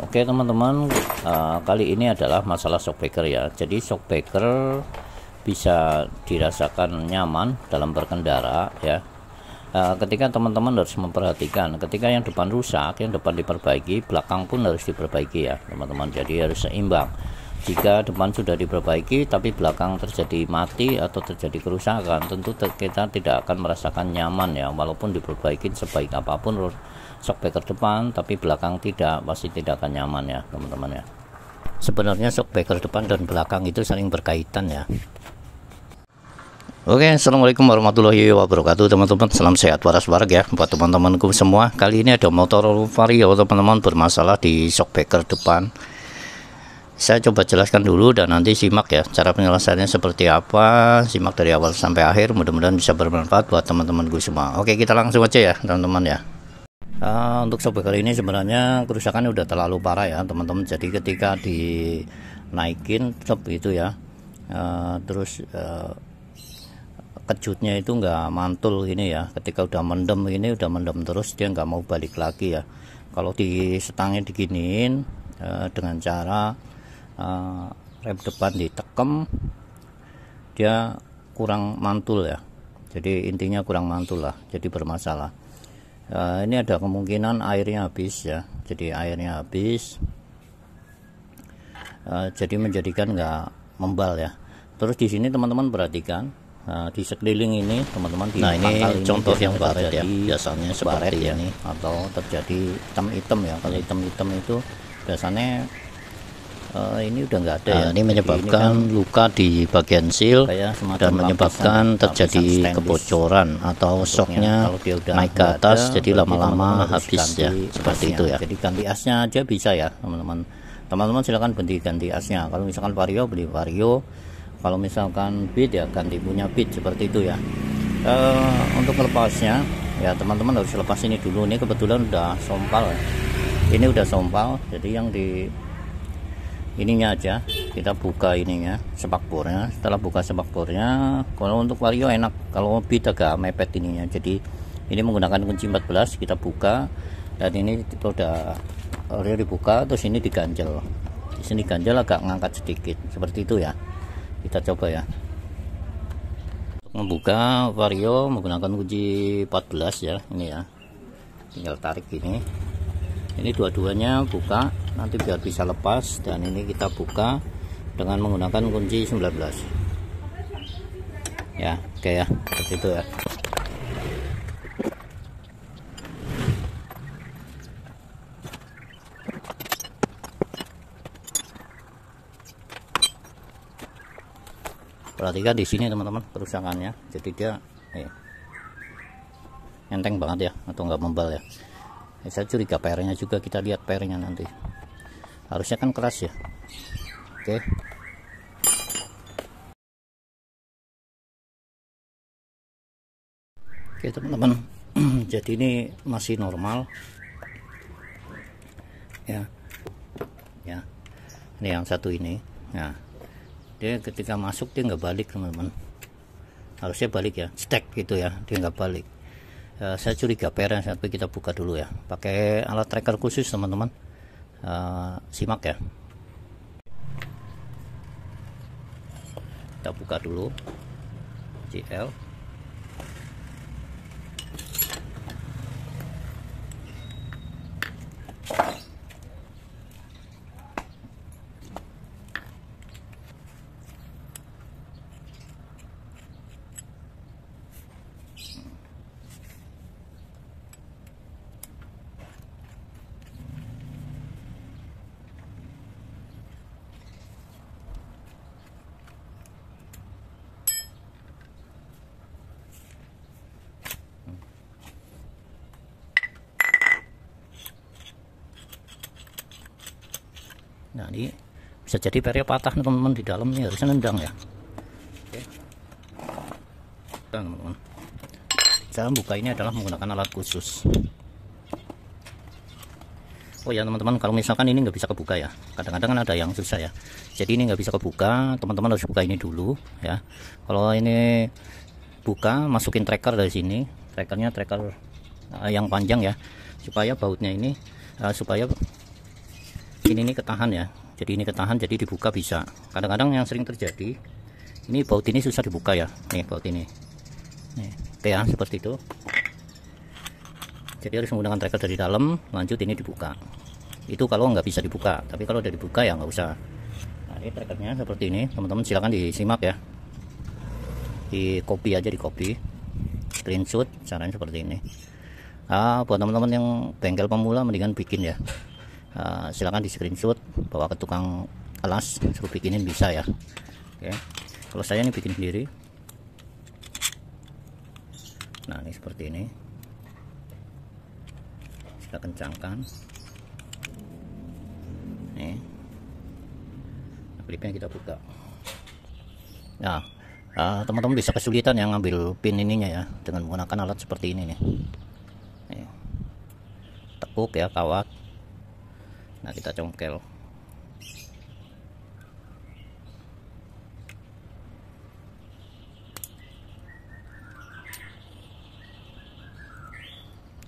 Oke teman-teman, kali ini adalah masalah shockbreaker ya. Jadi shockbreaker bisa dirasakan nyaman dalam berkendara ya. Ketika teman-teman harus memperhatikan, ketika yang depan rusak, yang depan diperbaiki, belakang pun harus diperbaiki ya teman-teman. Jadi harus seimbang. Jika depan sudah diperbaiki tapi belakang terjadi mati atau terjadi kerusakan, tentu kita tidak akan merasakan nyaman ya. Walaupun diperbaiki sebaik apapun shockbreaker depan, tapi belakang tidak, pasti tidak akan nyaman ya teman-teman ya. Sebenarnya shockbreaker depan dan belakang itu saling berkaitan ya. Oke, assalamualaikum warahmatullahi wabarakatuh teman-teman. Salam sehat waras warak ya buat teman-temanku semua. Kali ini ada motor Vario teman-teman bermasalah di shockbreaker depan. Saya coba jelaskan dulu dan nanti simak ya cara penyelesaiannya seperti apa. Simak dari awal sampai akhir, mudah-mudahan bisa bermanfaat buat teman-temanku semua. Oke, kita langsung aja ya teman-teman ya. Untuk shockbreaker ini sebenarnya kerusakannya udah terlalu parah ya teman-teman. Jadi ketika dinaikin itu ya, terus kejutnya itu nggak mantul ini ya. Ketika udah mendem ini, udah mendem terus, dia nggak mau balik lagi ya. Kalau di setangnya diginiin dengan cara rem depan ditekem, dia kurang mantul ya. Jadi intinya kurang mantul lah, jadi bermasalah. Ini ada kemungkinan airnya habis ya. Jadi airnya habis, jadi menjadikan nggak membal ya. Terus di sini teman-teman perhatikan, di sekeliling ini teman-teman, nah ini contoh yang baret ya, biasanya seperti ini atau terjadi hitam-hitam ya. Kalau hitam-hitam itu biasanya ini udah nggak ada ya. Ini menyebabkan ini kan luka di bagian seal dan menyebabkan terjadi kebocoran atau shocknya naik ke atas, jadi lama-lama habis ya, seperti itu ya. Jadi ganti asnya aja bisa ya teman-teman. Teman-teman silahkan ganti asnya. Kalau misalkan Vario, beli Vario. Kalau misalkan Beat ya ganti punya Beat, seperti itu ya. Untuk melepasnya ya teman-teman harus lepas ini dulu. Ini kebetulan udah sompal ya. Ini udah sompal, jadi yang di ininya aja kita buka ininya, spakbornya. Setelah buka spakbornya, kalau untuk Vario enak, kalau Beat agak mepet ininya. Jadi ini menggunakan kunci 14, kita buka dan ini udah dibuka, terus ini diganjel. Di sini ganjel agak ngangkat sedikit, seperti itu ya. Kita coba ya. Untuk membuka Vario menggunakan kunci 14 ya, ini ya. Tinggal tarik ini. Ini dua-duanya buka, nanti biar bisa lepas. Dan ini kita buka dengan menggunakan kunci 19 ya. Oke ya, seperti itu ya. Perhatikan di sini teman-teman kerusakannya. Jadi dia enteng banget ya, atau enggak membal ya. Saya curiga pernya juga, kita lihat pernya nanti. Harusnya kan keras ya. Oke. Oke teman-teman. Jadi ini masih normal. Ya. Ya. Ini yang satu ini. Nah, dia ketika masuk dia nggak balik teman-teman. Harusnya balik ya, stack gitu ya, dia nggak balik. Saya curiga pernya, tapi kita buka dulu ya pakai alat tracker khusus teman-teman. Simak ya, kita buka dulu GL. Nah ini bisa jadi pernya patah teman-teman, di dalam nih harusnya nendang ya. Oke. Teman-teman, cara buka ini adalah menggunakan alat khusus. Oh ya teman-teman, kalau misalkan ini nggak bisa kebuka ya, kadang-kadang kan ada yang susah ya. Jadi ini nggak bisa kebuka, teman-teman harus buka ini dulu ya. Kalau ini buka, masukin tracker dari sini. Trackernya tracker yang panjang ya, supaya bautnya ini supaya mungkin ini ketahan ya, jadi ini ketahan, jadi dibuka bisa. Kadang-kadang yang sering terjadi ini baut ini susah dibuka ya, nih baut ini nih. Oke ya, seperti itu. Jadi harus menggunakan tracker dari dalam, lanjut ini dibuka. Itu kalau nggak bisa dibuka, tapi kalau udah dibuka ya nggak usah. Nah, ini trackernya seperti ini, teman-teman silahkan disimak ya, di copy aja, di copy, screenshot caranya seperti ini. Buat teman-teman yang bengkel pemula mendingan bikin ya, silahkan di screenshot, bawa ke tukang alas, suruh bikinin bisa ya. Oke, kalau saya ini bikin sendiri. Nah, ini seperti ini, kita kencangkan nih, klipnya kita buka. Nah, teman-teman bisa kesulitan yang ngambil pin ininya ya dengan menggunakan alat seperti ini nih. Nih, tekuk ya, kawat. Nah, kita congkel.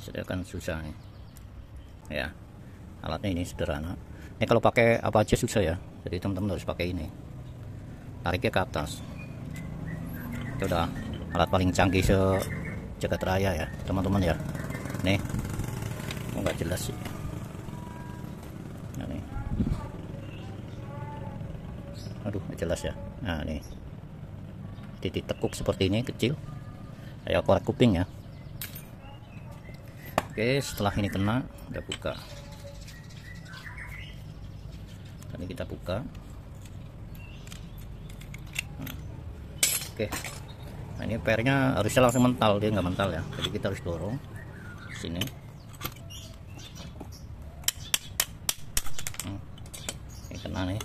Sedangkan susah nih ya, alatnya ini sederhana. Ini kalau pakai apa aja susah ya, jadi teman-teman harus pakai ini, tariknya ke atas. Itu udah alat paling canggih sejagat raya ya teman-teman ya. Nih, nggak jelas sih. Nah, nih, aduh nggak jelas ya. Nah, nih titik tekuk seperti ini, kecil kayak korek kuping ya. Oke, setelah ini kena, udah buka. Tadi kita buka. Oke, nah ini pernya harusnya langsung mental, dia nggak mental ya, jadi kita harus dorong sini. Ini kena nih.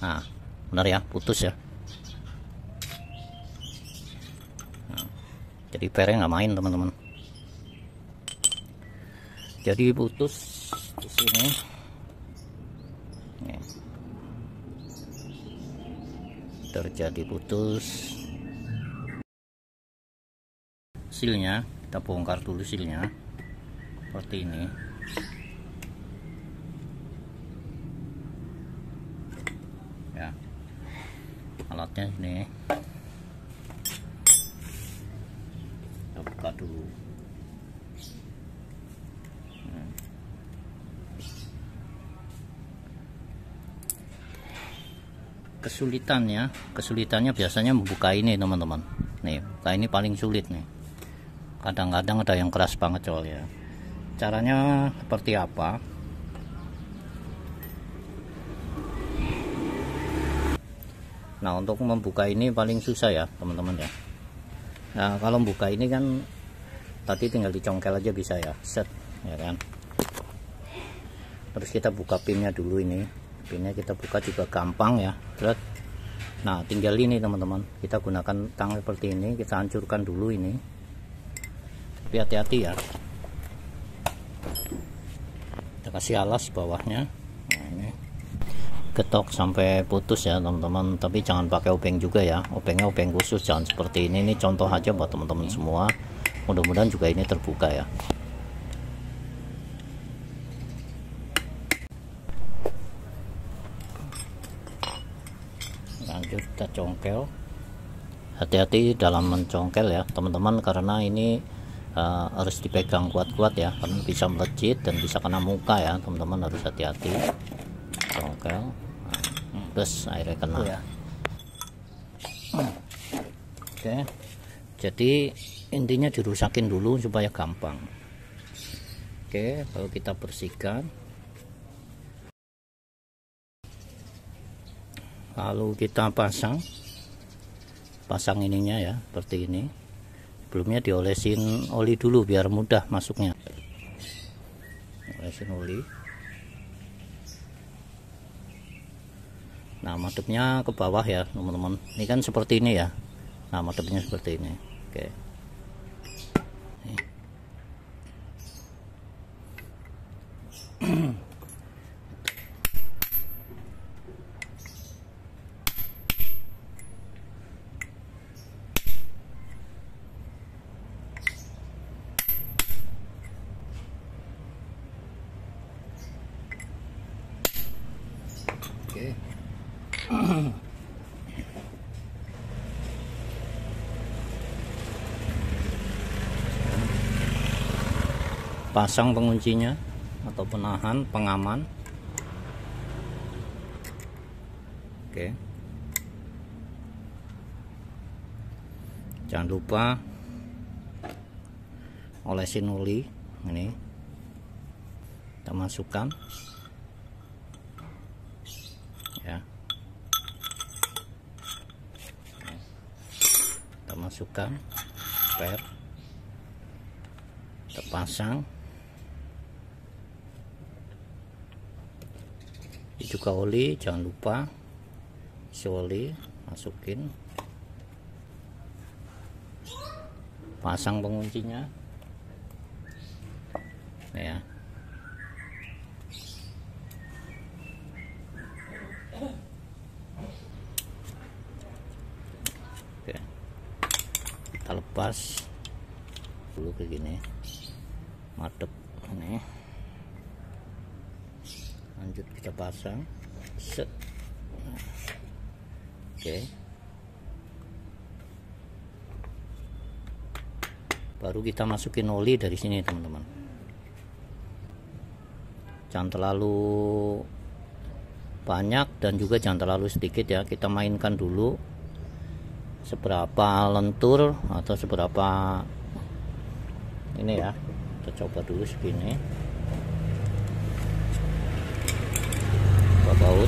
Nah, benar ya, putus ya. Jadi pernya nggak main teman-teman, jadi putus di sini. Nih, terjadi putus. Silnya kita bongkar dulu, silnya seperti ini ya, alatnya ini buka dulu. Kesulitannya biasanya membuka ini teman-teman. Nih, buka ini paling sulit nih. Kadang-kadang ada yang keras banget soalnya. Caranya seperti apa? Nah, untuk membuka ini paling susah ya teman-teman ya. Nah, kalau buka ini kan tadi tinggal dicongkel aja bisa ya, set ya kan. Terus kita buka pinnya dulu, ini pinnya kita buka juga gampang ya. Terus, nah tinggal ini teman-teman, kita gunakan tang seperti ini, kita hancurkan dulu ini. Tapi hati-hati ya, kita kasih alas bawahnya. Nah, ini getok sampai putus ya teman-teman, tapi jangan pakai obeng juga ya, obengnya obeng khusus, jangan seperti ini. Ini contoh aja buat teman-teman semua, mudah-mudahan juga ini terbuka ya. Lanjut kita congkel, hati-hati dalam mencongkel ya teman-teman, karena ini harus dipegang kuat-kuat ya, karena bisa melejit dan bisa kena muka ya teman-teman, harus hati-hati. Congkel terus airnya kena ya. Oke, jadi intinya dirusakin dulu supaya gampang. Oke, kalau kita bersihkan, lalu kita pasang ininya ya seperti ini. Sebelumnya diolesin oli dulu biar mudah masuknya. Olesin oli. Nah, madepnya ke bawah ya teman-teman, ini kan seperti ini ya. Nah, madepnya seperti ini. Oke, Oke. Pasang penguncinya atau penahan pengaman. Oke. Jangan lupa olesin oli ini, kita masukkan ya, kita masukkan spare, kita pasang. Ini juga oli, jangan lupa isi oli, masukin, pasang penguncinya ya. Oke, kita lepas dulu kayak gini, madep ini, lanjut kita pasang. Set. Oke, baru kita masukin oli dari sini teman-teman. Jangan terlalu banyak dan juga jangan terlalu sedikit ya, kita mainkan dulu seberapa lentur atau seberapa ini ya. Kita coba dulu segini, baut.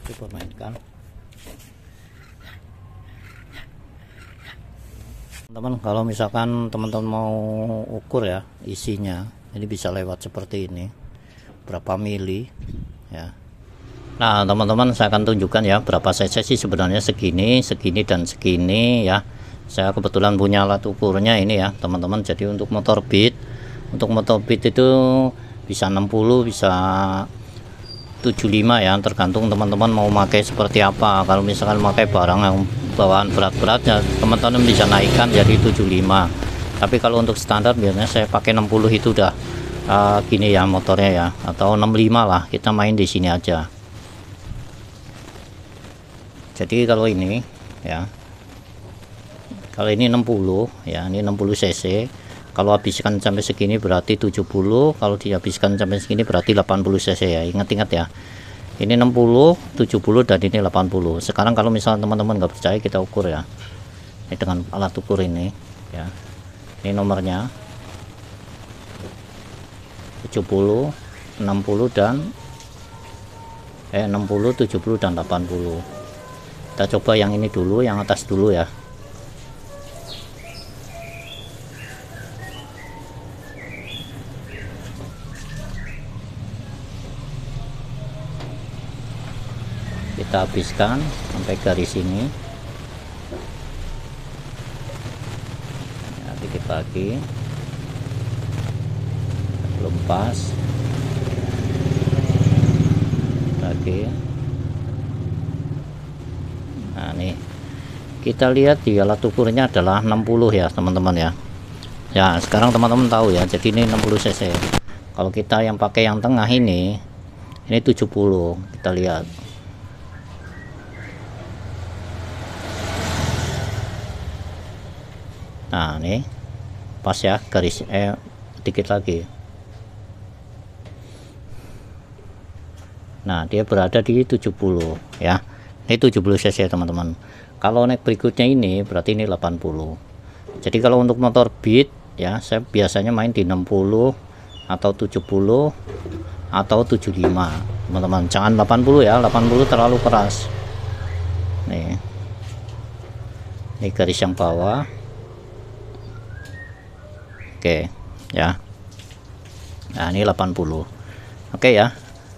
Coba mainkan teman-teman. Kalau misalkan teman-teman mau ukur ya isinya, ini bisa lewat seperti ini, berapa mili ya. Nah teman-teman, saya akan tunjukkan ya berapa cc sih sebenarnya, segini, segini dan segini ya. Saya kebetulan punya alat ukurnya ini ya teman-teman. Jadi untuk motor Beat itu bisa 60, bisa 75 ya, tergantung teman-teman mau pakai seperti apa. Kalau misalkan pakai barang yang bawaan berat-berat ya, teman-teman bisa naikkan jadi 75. Tapi kalau untuk standar biasanya saya pakai 60, itu udah gini ya motornya ya, atau 65 lah, kita main di sini aja. Jadi kalau ini ya, kalau ini 60 ya, ini 60 cc. Kalau habiskan sampai segini berarti 70, kalau dihabiskan sampai segini berarti 80 cc ya. Ingat-ingat ya, ini 60, 70 dan ini 80. Sekarang kalau misalnya teman-teman nggak percaya, kita ukur ya, ini dengan alat ukur ini ya. Ini nomornya 70, 60 dan 60, 70 dan 80. Kita coba yang ini dulu, yang atas dulu ya. Kita habiskan sampai garis ini ya, dikit lagi, belum pas lagi. Nah nih kita lihat di alat ukurnya adalah 60 ya teman-teman ya. Ya sekarang teman-teman tahu ya, jadi ini 60 cc. Kalau kita yang pakai yang tengah ini 70, kita lihat. Nah ini pas ya, garis dikit lagi. Nah dia berada di 70 ya, ini 70 cc teman-teman. Kalau naik berikutnya ini berarti ini 80. Jadi kalau untuk motor Beat ya, saya biasanya main di 60 atau 70 atau 75 teman-teman. Jangan 80 ya, 80 terlalu keras. Nih ini garis yang bawah. Oke ya, nah ini 80. Oke ya,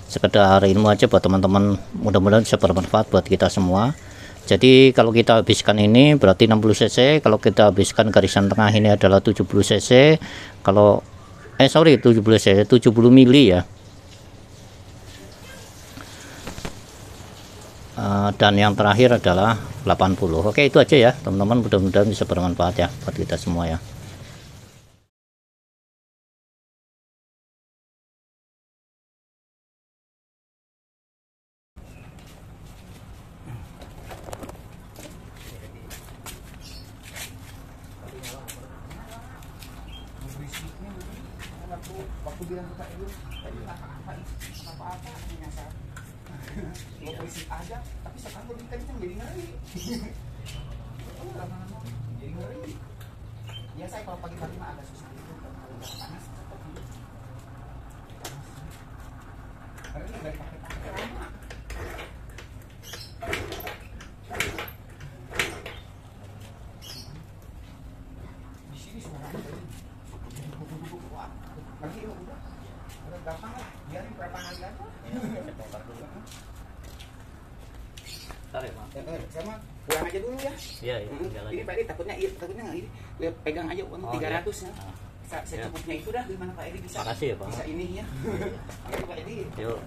sekedar ilmu aja buat teman-teman, mudah-mudahan bisa bermanfaat buat kita semua. Jadi kalau kita habiskan ini berarti 60 cc, kalau kita habiskan garisan tengah ini adalah 70 cc. Kalau 70 cc, 70 mili ya. Dan yang terakhir adalah 80. Oke, itu aja ya teman-teman, mudah-mudahan bisa bermanfaat ya buat kita semua ya. bilang ke Pak Edo tadi nggak apa-apa nyasar ya polisi aja, tapi sekarang lebih kencang jadi ngeri. Lama-lama jadi ngeri. Ya saya kalau pagi-pagi mah agak susah itu kalau udah panas tetap gitu. Karena ini nggak dipakai lama. Di sini suaranya jadi wah, lagi udah gampang lah, biarin berapa hari aja. Saya bongkar dulu. Bentar ya, Pak. Saya mah pulang aja dulu ya. Iya, iya. Ini Pak Edi takutnya nggak ini. Lihat pegang aja uang 300 ya. Saya cukupnya itu dah, gimana Pak Edi bisa? Makasih ya, Pak. Bisa ini ya. Oke Pak Edi. Yuk.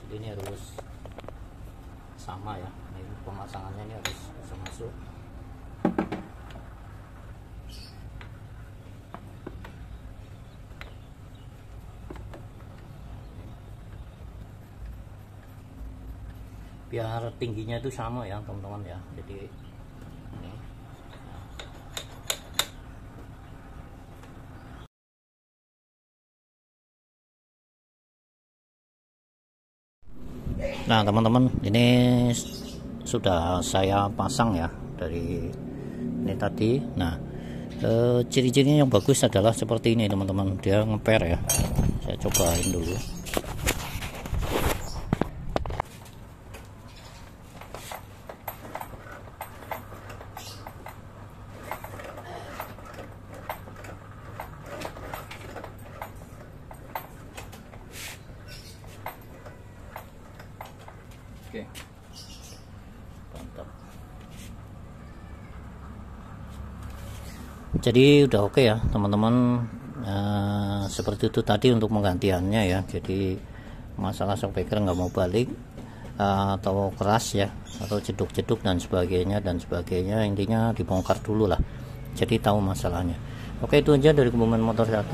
Jadi ini harus sama ya. Ini pemasangannya ini harus bisa masuk. Biar tingginya itu sama ya teman-teman ya. Jadi ini. Nah teman-teman, ini sudah saya pasang ya dari ini tadi. Nah ciri-cirinya yang bagus adalah seperti ini teman-teman, dia ngeper ya. Saya cobain dulu. Oke. Mantap. Jadi udah oke ya teman-teman. Seperti itu tadi untuk penggantiannya ya. Jadi masalah shockbreaker nggak mau balik atau keras ya, atau jeduk-jeduk dan sebagainya, intinya dibongkar dulu lah, jadi tahu masalahnya. Oke, itu aja dari Kebumen Motor 1.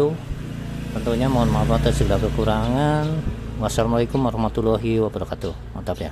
Tentunya mohon maaf atas segala kekurangan. Wassalamualaikum warahmatullahi wabarakatuh. Mantap ya.